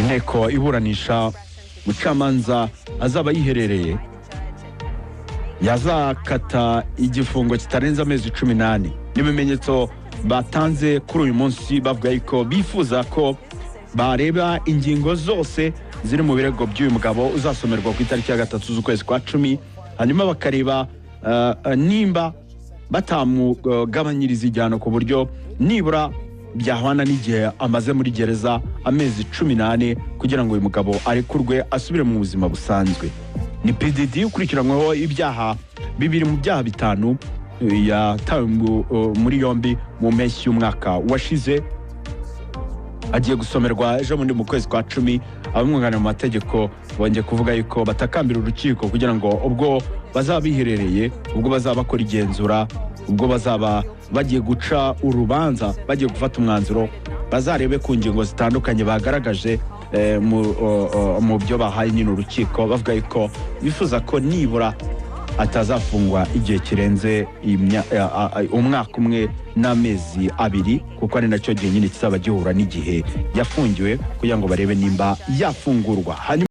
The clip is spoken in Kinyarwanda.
inteko iburanisha mucamanza azaba yiherereye yazakata igifungo kitarenze amezi 18. N'ibimenyetso batanze kuri uyu munsi bavuga yuko bifuza ko bareba ingingo zose ziri mu birego by'uyu mugabo uzasomerwa ku itariki ya 3 z'ukwezi kwa 10, hanyuma bakareba nimba batamugabanyiriza igihano ku buryo nibura byahwana n'igihe amaze muri gereza amezi 18 kugira ngo uyu mugabo arekurwe asubire mu buzima busanzwe. Ni PDD ukurikiranyweho ibyaha bibiri mu byaha bitanu yatawe muri yombi mu mpeshyi y'umwaka washize. Agiye gusomerwa ejo mu kwezi kwa 10. Abamwunganira mu mategeko bongeye kuvuga yuko batakambira urukiko kugira ngo ubwo bazaba biherereye, ubwo bazaba bakora igenzura, ubwo bazaba bagiye guca urubanza, bagiye gufata umwanzuro, bazarebe ku ngingo zitandukanye bagaragaje mu byo bahaye nyine urukiko, bavuga yuko bifuza ko nibura atazafungwa igihe kirenze umwaka umwe n'amezi 2, kuko ari nacyo gihe nyine kizaba gihura n'igihe yafungiwe kugira ngo barebe nimba yafungurwa.